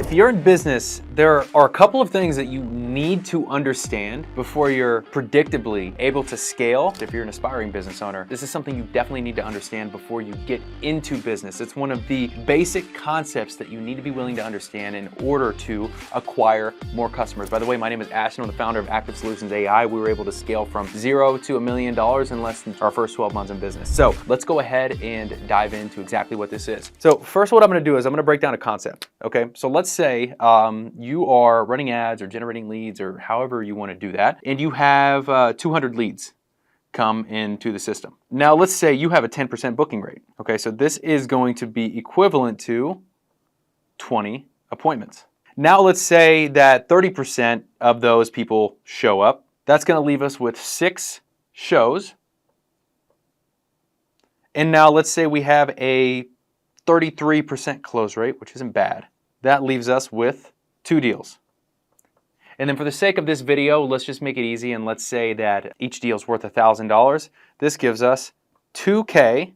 If you're in business, there are a couple of things that you need to understand before you're predictably able to scale. If you're an aspiring business owner, this is something you definitely need to understand before you get into business. It's one of the basic concepts that you need to be willing to understand in order to acquire more customers. By the way, my name is Ashton. I'm the founder of Active Solutions AI. We were able to scale from $0 to $1 million in less than our first 12 months in business. So let's go ahead and dive into exactly what this is. So first, what I'm gonna do is I'm gonna break down a concept, okay? So let's say you are running ads or generating leads or however you wanna do that, and you have 200 leads come into the system. Now let's say you have a 10% booking rate, okay? So this is going to be equivalent to 20 appointments. Now let's say that 30% of those people show up. That's gonna leave us with 6 shows. And now let's say we have a 33% close rate, which isn't bad. That leaves us with 2 deals. And then for the sake of this video, let's just make it easy and let's say that each deal is worth $1,000. This gives us $2K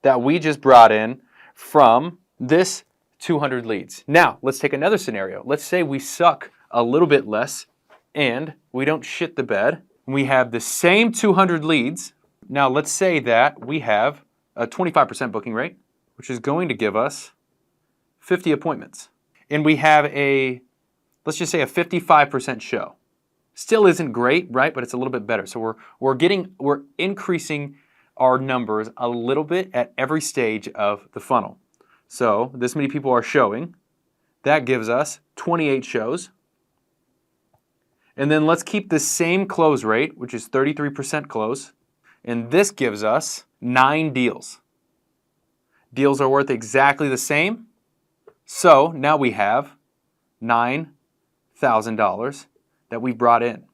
that we just brought in from this 200 leads. Now, let's take another scenario. Let's say we suck a little bit less and we don't shit the bed. We have the same 200 leads. Now, let's say that we have a 25% booking rate, which is going to give us 50 appointments. And we have a, let's just say a 55% show. Still isn't great, right? But it's a little bit better. So we're increasing our numbers a little bit at every stage of the funnel. So this many people are showing. That gives us 28 shows. And then let's keep the same close rate, which is 33% close. And this gives us 9 deals. Deals are worth exactly the same. So now we have $9,000 that we brought in.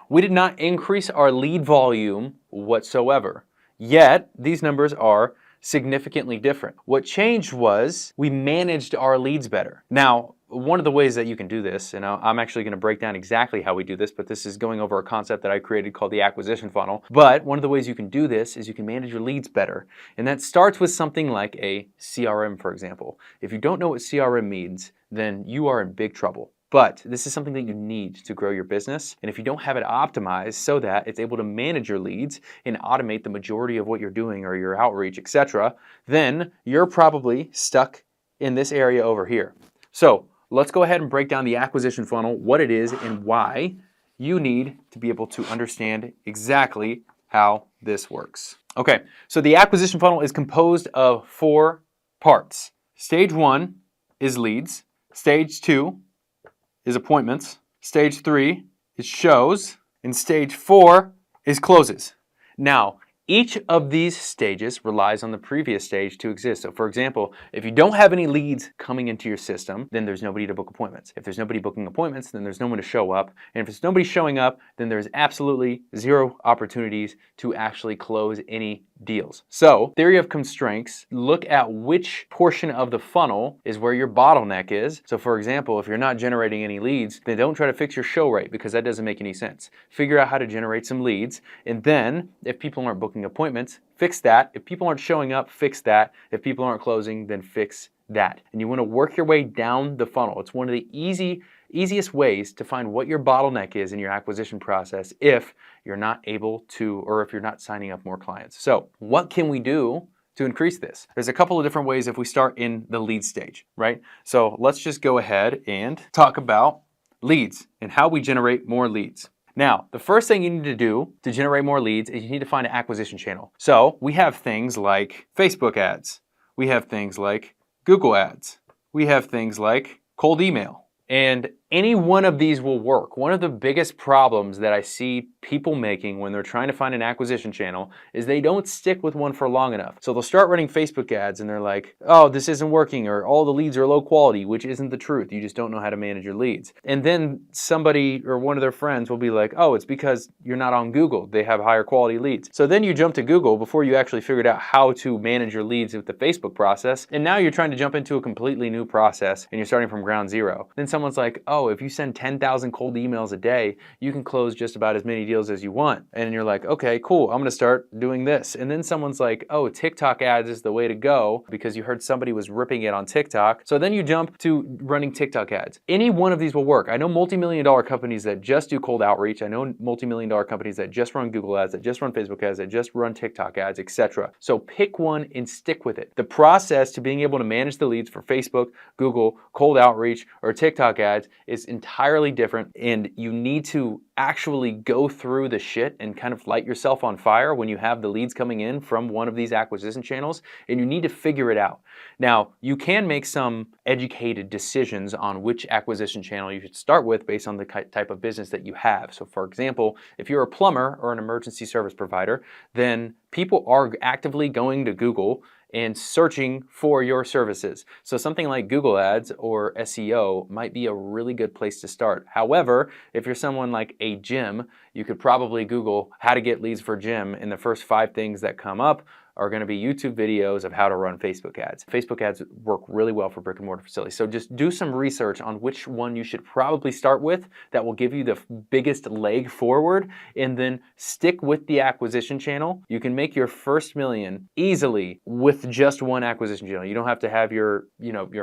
We did not increase our lead volume whatsoever. Yet these numbers are significantly different. What changed was we managed our leads better. Now, one of the ways that you can do this, and I'm actually going to break down exactly how we do this, but this is going over a concept that I created called the acquisition funnel. But one of the ways you can do this is you can manage your leads better. And that starts with something like a CRM, for example. If you don't know what CRM means, then you are in big trouble. But this is something that you need to grow your business. And if you don't have it optimized so that it's able to manage your leads and automate the majority of what you're doing or your outreach, etc., then you're probably stuck in this area over here. So let's go ahead and break down the acquisition funnel, what it is and why you need to be able to understand exactly how this works. Okay, so the acquisition funnel is composed of 4 parts. Stage 1 is leads. Stage 2 is appointments. Stage 3 is shows. And stage 4 is closes. Now, each of these stages relies on the previous stage to exist. So for example, if you don't have any leads coming into your system, then there's nobody to book appointments. If there's nobody booking appointments, then there's no one to show up. And if there's nobody showing up, then there's absolutely 0 opportunities to actually close any deals. So, theory of constraints, look at which portion of the funnel is where your bottleneck is. So for example, if you're not generating any leads, then don't try to fix your show rate because that doesn't make any sense. Figure out how to generate some leads, and then if people aren't booking appointments, fix that. If people aren't showing up, fix that. If people aren't closing, then fix that. And you want to work your way down the funnel. It's one of the easiest ways to find what your bottleneck is in your acquisition process if you're not able to, or if you're not signing up more clients. So what can we do to increase this? There's a couple of different ways if we start in the lead stage, right? So let's just go ahead and talk about leads and how we generate more leads. Now, the first thing you need to do to generate more leads is you need to find an acquisition channel. So we have things like Facebook ads. We have things like Google ads. We have things like cold email. And any one of these will work. One of the biggest problems that I see people making when they're trying to find an acquisition channel is they don't stick with one for long enough. So they'll start running Facebook ads and they're like, oh, this isn't working, or all the leads are low quality, which isn't the truth. You just don't know how to manage your leads. And then somebody or one of their friends will be like, oh, it's because you're not on Google. They have higher quality leads. So then you jump to Google before you actually figured out how to manage your leads with the Facebook process. And now you're trying to jump into a completely new process and you're starting from ground zero. Then someone's like, oh, oh, if you send 10,000 cold emails a day, you can close just about as many deals as you want. And you're like, okay, cool, I'm gonna start doing this. And then someone's like, oh, TikTok ads is the way to go because you heard somebody was ripping it on TikTok. So then you jump to running TikTok ads. Any one of these will work. I know multi-million-dollar companies that just do cold outreach. I know multi-million-dollar companies that just run Google ads, that just run Facebook ads, that just run TikTok ads, etc. So pick one and stick with it. The process to being able to manage the leads for Facebook, Google, cold outreach, or TikTok ads is entirely different, and you need to actually go through the shit and kind of light yourself on fire when you have the leads coming in from one of these acquisition channels, and you need to figure it out. Now, you can make some educated decisions on which acquisition channel you should start with based on the type of business that you have. So for example, if you're a plumber or an emergency service provider, then people are actively going to Google and searching for your services. So something like Google Ads or SEO might be a really good place to start. However, if you're someone like a gym, you could probably Google how to get leads for gym, and the first 5 things that come up are going to be YouTube videos of how to run Facebook ads. Facebook ads work really well for brick and mortar facilities. So just do some research on which one you should probably start with that will give you the biggest leg forward, and then stick with the acquisition channel. You can make your first million easily with just one acquisition channel. You don't have to have your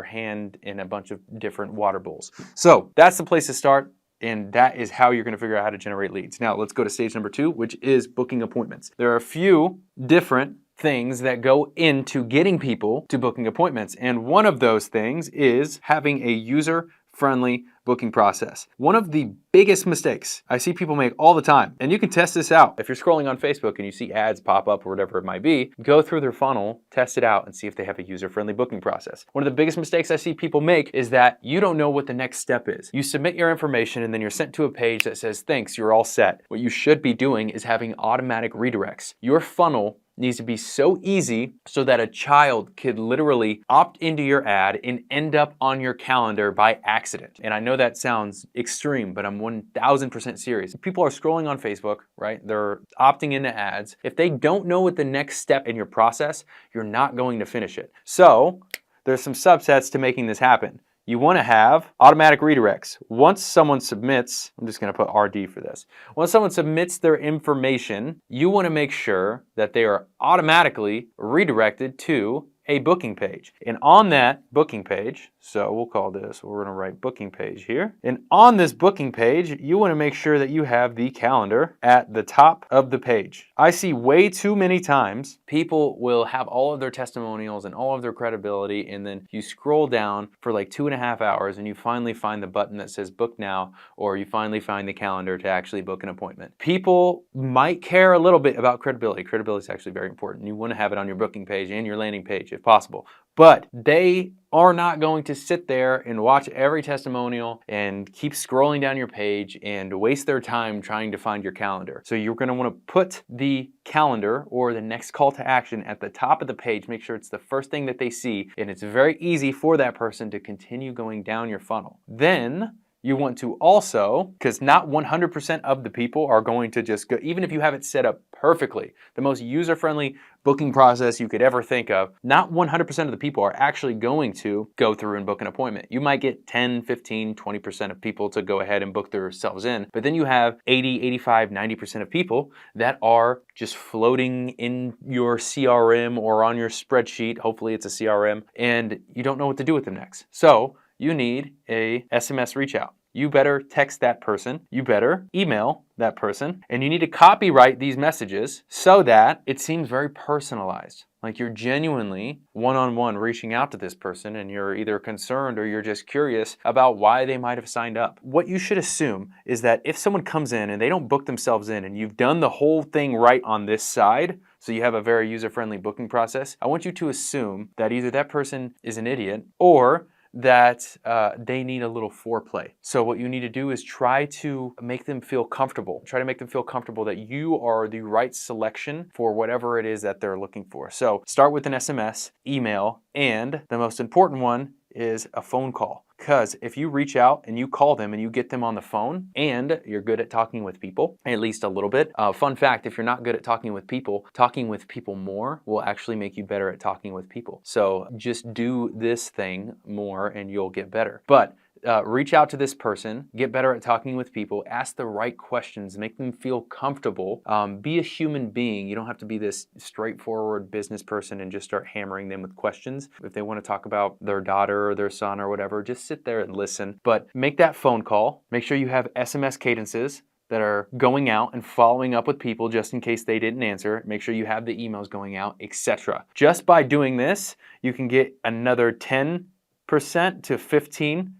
hand in a bunch of different water bowls. So that's the place to start. And that is how you're going to figure out how to generate leads. Now let's go to stage number 2, which is booking appointments. There are a few different things that go into getting people to booking appointments. And one of those things is having a user-friendly booking process. One of the biggest mistakes I see people make all the time, and you can test this out. If you're scrolling on Facebook and you see ads pop up or whatever it might be, go through their funnel, test it out, and see if they have a user-friendly booking process. One of the biggest mistakes I see people make is that you don't know what the next step is. You submit your information and then you're sent to a page that says, thanks, you're all set. What you should be doing is having automatic redirects. Your funnel needs to be so easy so that a child could literally opt into your ad and end up on your calendar by accident. And I know that sounds extreme, but I'm 1000% serious. People are scrolling on Facebook, right? They're opting into ads. If they don't know what the next step in your process, you're not going to finish it. So there's some subsets to making this happen. You want to have automatic redirects. Once someone submits, I'm just going to put RD for this. Once someone submits their information, you want to make sure that they are automatically redirected to a booking page. And on that booking page, so we'll call this, we're going to write booking page here. And on this booking page, you want to make sure that you have the calendar at the top of the page. I see way too many times people will have all of their testimonials and all of their credibility, and then you scroll down for like 2.5 hours and you finally find the button that says book now, or you finally find the calendar to actually book an appointment. People might care a little bit about credibility. Credibility is actually very important. You want to have it on your booking page and your landing page if possible. But they are not going to sit there and watch every testimonial and keep scrolling down your page and waste their time trying to find your calendar. So you're going to want to put the calendar or the next call to action at the top of the page. Make sure it's the first thing that they see, and it's very easy for that person to continue going down your funnel. Then you want to also, because not 100% of the people are going to just go, even if you have it set up perfectly, the most user-friendly booking process you could ever think of, not 100% of the people are actually going to go through and book an appointment. You might get 10, 15, 20% of people to go ahead and book themselves in, but then you have 80, 85, 90% of people that are just floating in your CRM or on your spreadsheet, hopefully it's a CRM, and you don't know what to do with them next. So you need a SMS reach out. You better text that person, you better email that person, and you need to copyright these messages so that it seems very personalized. Like you're genuinely one-on-one reaching out to this person, and you're either concerned or you're just curious about why they might have signed up. What you should assume is that if someone comes in and they don't book themselves in and you've done the whole thing right on this side, so you have a very user-friendly booking process, I want you to assume that either that person is an idiot or that they need a little foreplay. So what you need to do is try to make them feel comfortable. Try to make them feel comfortable that you are the right selection for whatever it is that they're looking for. So start with an SMS, email, and the most important one is a phone call. Because if you reach out and you call them and you get them on the phone and you're good at talking with people, at least a little bit. Fun fact, if you're not good at talking with people more will actually make you better at talking with people. So just do this thing more and you'll get better. But reach out to this person, get better at talking with people, ask the right questions, make them feel comfortable, be a human being. You don't have to be this straightforward business person and just start hammering them with questions. If they want to talk about their daughter or their son or whatever, just sit there and listen. But make that phone call. Make sure you have SMS cadences that are going out and following up with people just in case they didn't answer. Make sure you have the emails going out, etc. Just by doing this, you can get another 10% to 15%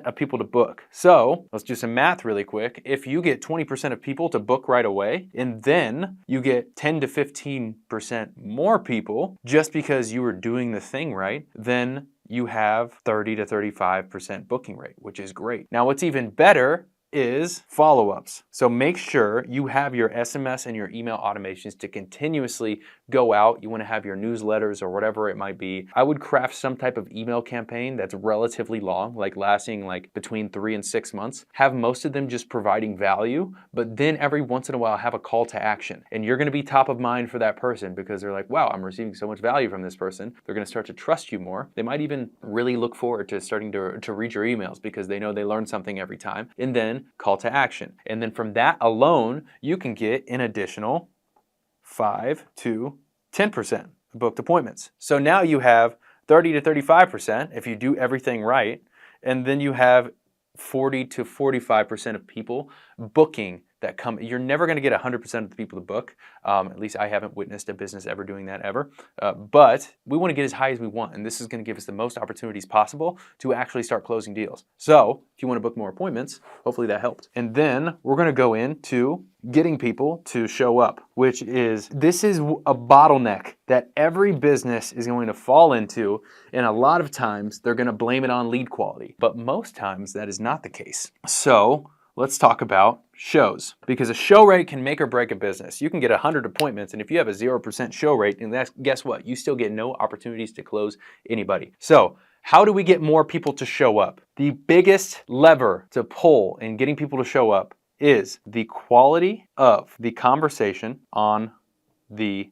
of people to book. So let's do some math really quick. If you get 20% of people to book right away, and then you get 10 to 15% more people just because you were doing the thing right, then you have 30 to 35% booking rate, which is great. Now, what's even better is follow-ups. So make sure you have your SMS and your email automations to continuously go out. You want to have your newsletters or whatever it might be. I would craft some type of email campaign that's relatively long, like lasting like between 3 and 6 months. Have most of them just providing value, but then every once in a while have a call to action. And you're going to be top of mind for that person because they're like, wow, I'm receiving so much value from this person. They're going to start to trust you more. They might even really look forward to starting to read your emails because they know they learn something every time. And then call to action. And then from that alone, you can get an additional 5 to 10% booked appointments. So now you have 30 to 35% if you do everything right, and then you have 40 to 45% of people booking that come. You're never going to get 100% of the people to book. At least I haven't witnessed a business ever doing that ever. But we want to get as high as we want, and this is going to give us the most opportunities possible to actually start closing deals. So if you want to book more appointments, hopefully that helped. And then we're going to go into getting people to show up, this is a bottleneck that every business is going to fall into, and a lot of times they're going to blame it on lead quality, but most times that is not the case. So let's talk about shows, because a show rate can make or break a business. You can get 100 appointments, and if you have a 0% show rate, and guess what? You still get no opportunities to close anybody. So how do we get more people to show up? The biggest lever to pull in getting people to show up is the quality of the conversation on the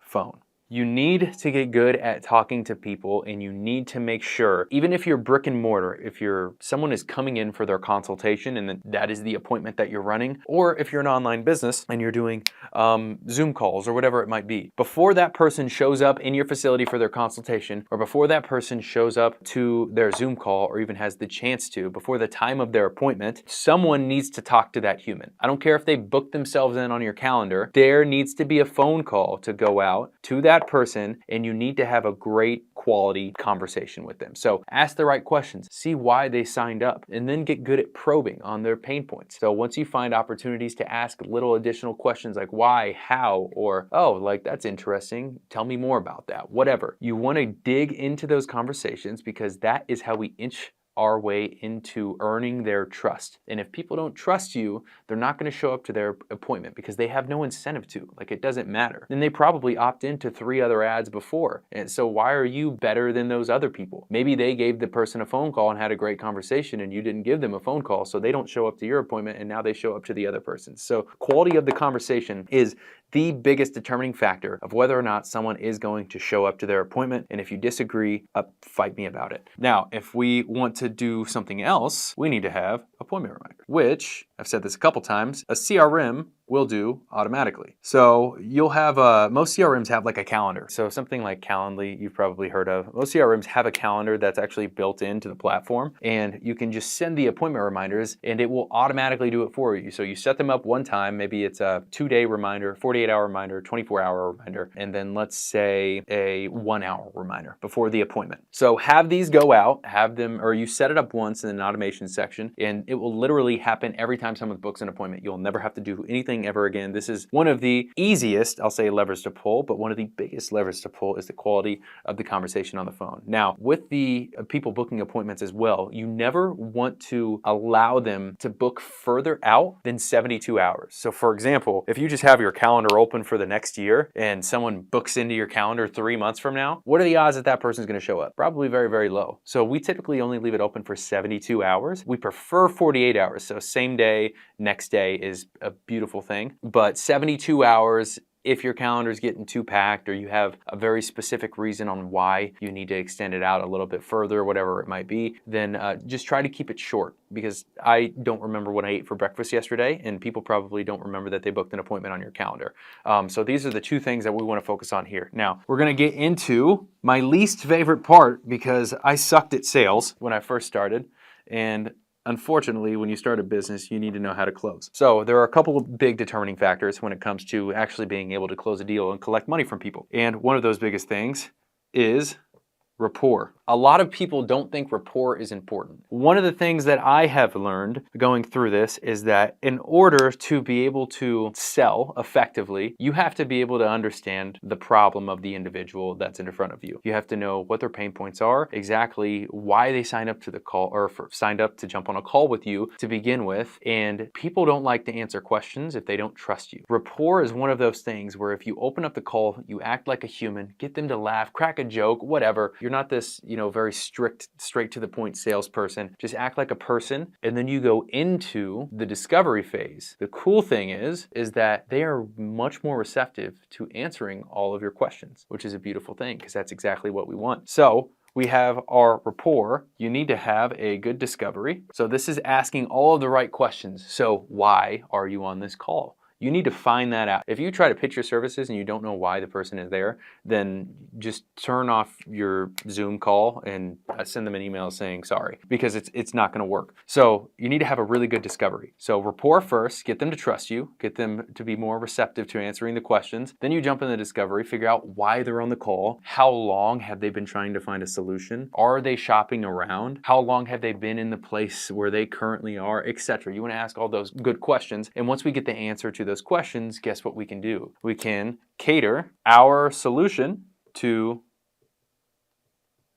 phone. You need to get good at talking to people, and you need to make sure, even if you're brick and mortar, if someone is coming in for their consultation and that is the appointment that you're running, or if you're an online business and you're doing Zoom calls or whatever it might be, before that person shows up in your facility for their consultation, or before that person shows up to their Zoom call or even has the chance to, before the time of their appointment, someone needs to talk to that human. I don't care if they book themselves in on your calendar, there needs to be a phone call to go out to that person, and you need to have a great quality conversation with them. So ask the right questions, see why they signed up, and then get good at probing on their pain points. So once you find opportunities to ask little additional questions like why, how, or oh, like that's interesting, tell me more about that, whatever. You want to dig into those conversations because that is how we inch our way into earning their trust. And if people don't trust you, they're not going to show up to their appointment because they have no incentive to. Like, it doesn't matter. Then they probably opt into 3 other ads before. And so why are you better than those other people? Maybe they gave the person a phone call and had a great conversation and you didn't give them a phone call, so they don't show up to your appointment and now they show up to the other person. So quality of the conversation is the biggest determining factor of whether or not someone is going to show up to their appointment. And if you disagree, fight me about it. Now, if we want to do something else, we need to have appointment reminder, which I've said this a couple times, a CRM will do automatically. So you'll have, most CRMs have like a calendar. So something like Calendly, you've probably heard of. Most CRMs have a calendar that's actually built into the platform, and you can just send the appointment reminders and it will automatically do it for you. So you set them up one time, maybe it's a 2-day reminder, 48-hour reminder, 24-hour reminder, and then let's say a 1-hour reminder before the appointment. So have these go out, have them, or you set it up once in an automation section, and it will literally happen every time someone books an appointment. You'll never have to do anything ever again. This is one of the easiest, I'll say, levers to pull, but one of the biggest levers to pull is the quality of the conversation on the phone. Now, with the people booking appointments as well, you never want to allow them to book further out than 72 hours. So for example, if you just have your calendar open for the next year and someone books into your calendar 3 months from now, what are the odds that that person's going to show up? Probably very, very low. So we typically only leave it open for 72 hours. We prefer 48 hours. So same day, next day is a beautiful thing. But 72 hours if your calendar is getting too packed or you have a very specific reason on why you need to extend it out a little bit further, whatever it might be, then just try to keep it short, because I don't remember what I ate for breakfast yesterday, and people probably don't remember that they booked an appointment on your calendar. So these are the two things that we want to focus on here. Now, we're going to get into my least favorite part, because I sucked at sales when I first started, and unfortunately, when you start a business, you need to know how to close. So there are a couple of big determining factors when it comes to actually being able to close a deal and collect money from people. And one of those biggest things is rapport. A lot of people don't think rapport is important. One of the things that I have learned going through this is that in order to be able to sell effectively, you have to be able to understand the problem of the individual that's in front of you. You have to know what their pain points are, exactly why they signed up to the call or signed up to jump on a call with you to begin with. And people don't like to answer questions if they don't trust you. Rapport is one of those things where if you open up the call, you act like a human, get them to laugh, crack a joke, whatever. You're not this, very strict, straight to the point salesperson. Just act like a person, and then you go into the discovery phase. The cool thing is that they are much more receptive to answering all of your questions, which is a beautiful thing, because that's exactly what we want. So we have our rapport. You need to have a good discovery. So this is asking all of the right questions. So why are you on this call? You need to find that out. If you try to pitch your services and you don't know why the person is there, then just turn off your Zoom call and send them an email saying sorry, because it's not gonna work. So you need to have a really good discovery. So rapport first, get them to trust you, get them to be more receptive to answering the questions. Then you jump in the discovery, figure out why they're on the call, how long have they been trying to find a solution, are they shopping around, how long have they been in the place where they currently are, etc. You wanna ask all those good questions, and once we get the answer to those questions, guess what we can do? We can cater our solution to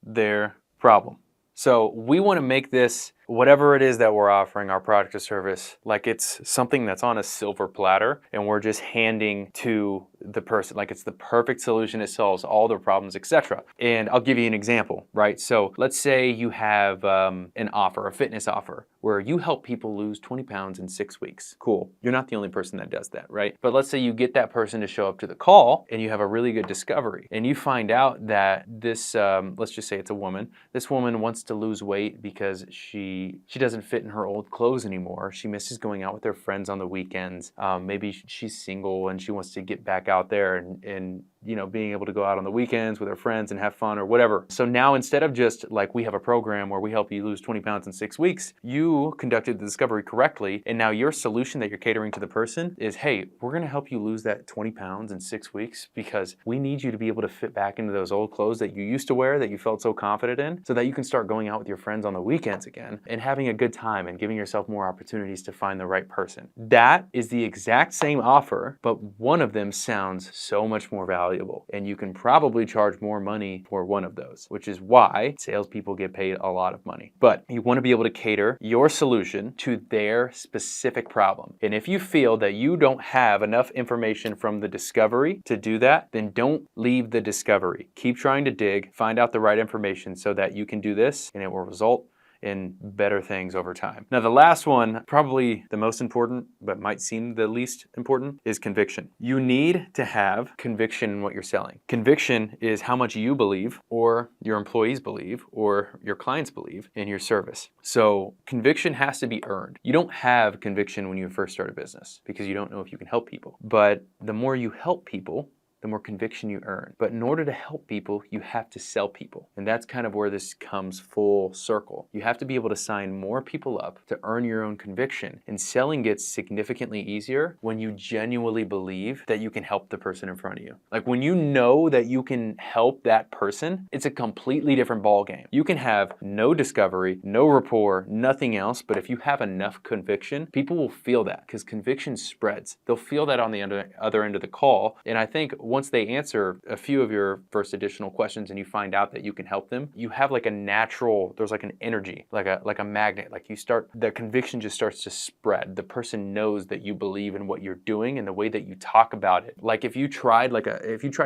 their problem. So we want to make this, whatever it is that we're offering, our product or service, like it's something that's on a silver platter and we're just handing to the person, like it's the perfect solution, it solves all their problems, etc. And I'll give you an example, right? So let's say you have an offer, a fitness offer, where you help people lose 20 pounds in 6 weeks. Cool. You're not the only person that does that, right? But let's say you get that person to show up to the call and you have a really good discovery and you find out that this, let's just say it's a woman. This woman wants to lose weight because she doesn't fit in her old clothes anymore. She misses going out with her friends on the weekends. Maybe she's single and she wants to get back out there and being able to go out on the weekends with her friends and have fun or whatever. So now instead of just like we have a program where we help you lose 20 pounds in 6 weeks, you conducted the discovery correctly, and now your solution that you're catering to the person is, hey, we're gonna help you lose that 20 pounds in 6 weeks because we need you to be able to fit back into those old clothes that you used to wear that you felt so confident in, so that you can start going out with your friends on the weekends again and having a good time and giving yourself more opportunities to find the right person. That is the exact same offer, but one of them sounds so much more valuable. And you can probably charge more money for one of those, which is why salespeople get paid a lot of money. But you want to be able to cater your solution to their specific problem. And if you feel that you don't have enough information from the discovery to do that, then don't leave the discovery. Keep trying to dig, find out the right information so that you can do this and it will result in better things over time. Now the last one, probably the most important, but might seem the least important, is conviction. You need to have conviction in what you're selling. Conviction is how much you believe, or your employees believe, or your clients believe in your service. So conviction has to be earned. You don't have conviction when you first start a business because you don't know if you can help people. But the more you help people, the more conviction you earn. But in order to help people, you have to sell people. And that's kind of where this comes full circle. You have to be able to sign more people up to earn your own conviction. And selling gets significantly easier when you genuinely believe that you can help the person in front of you. Like when you know that you can help that person, it's a completely different ballgame. You can have no discovery, no rapport, nothing else, but if you have enough conviction, people will feel that because conviction spreads. They'll feel that on the other end of the call. And I think once they answer a few of your first additional questions and you find out that you can help them, you have like a natural, there's like an energy, like a magnet. Like the conviction just starts to spread. The person knows that you believe in what you're doing and the way that you talk about it. Like if you tried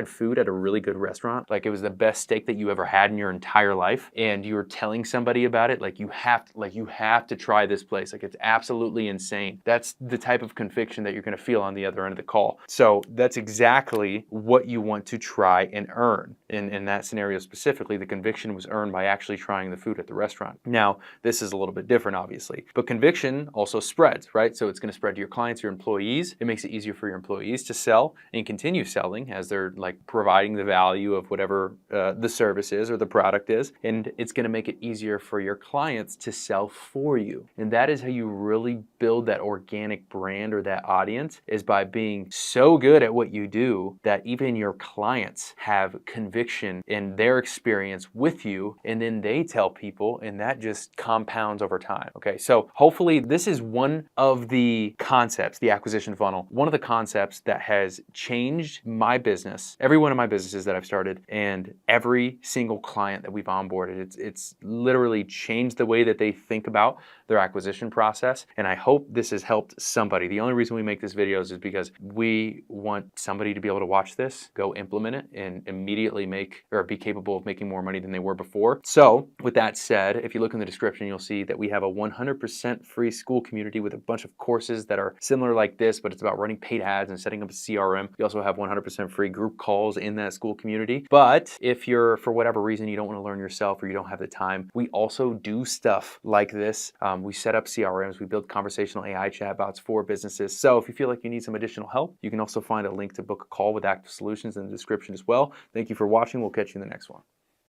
food at a really good restaurant, like it was the best steak that you ever had in your entire life, and you were telling somebody about it, like you have to try this place. Like it's absolutely insane. That's the type of conviction that you're going to feel on the other end of the call. So that's exactly what you want to try and earn. In that scenario specifically, the conviction was earned by actually trying the food at the restaurant. Now, this is a little bit different, obviously, but conviction also spreads, right? So it's going to spread to your clients, your employees. It makes it easier for your employees to sell and continue selling as they're like providing the value of whatever the service is or the product is. And it's going to make it easier for your clients to sell for you. And that is how you really build that organic brand or that audience, is by being so good at what you do that even your clients have conviction in their experience with you, and then they tell people, and that just compounds over time. Okay, so hopefully this is one of the concepts, the acquisition funnel, one of the concepts that has changed my business, every one of my businesses that I've started, and every single client that we've onboarded. It's literally changed the way that they think about their acquisition process, and I hope this has helped somebody. The only reason we make this videos is because we want somebody to be able to watch this, go implement it, and immediately be capable of making more money than they were before. So with that said, if you look in the description, you'll see that we have a 100% free school community with a bunch of courses that are similar like this, but it's about running paid ads and setting up a CRM. We also have 100% free group calls in that school community. But if you're, for whatever reason, you don't want to learn yourself or you don't have the time, we also do stuff like this. We set up CRMs, we build conversational AI chatbots for businesses. So if you feel like you need some additional help, you can also find a link to book a call with Active Solutions in the description as well. Thank you for watching. We'll catch you in the next one.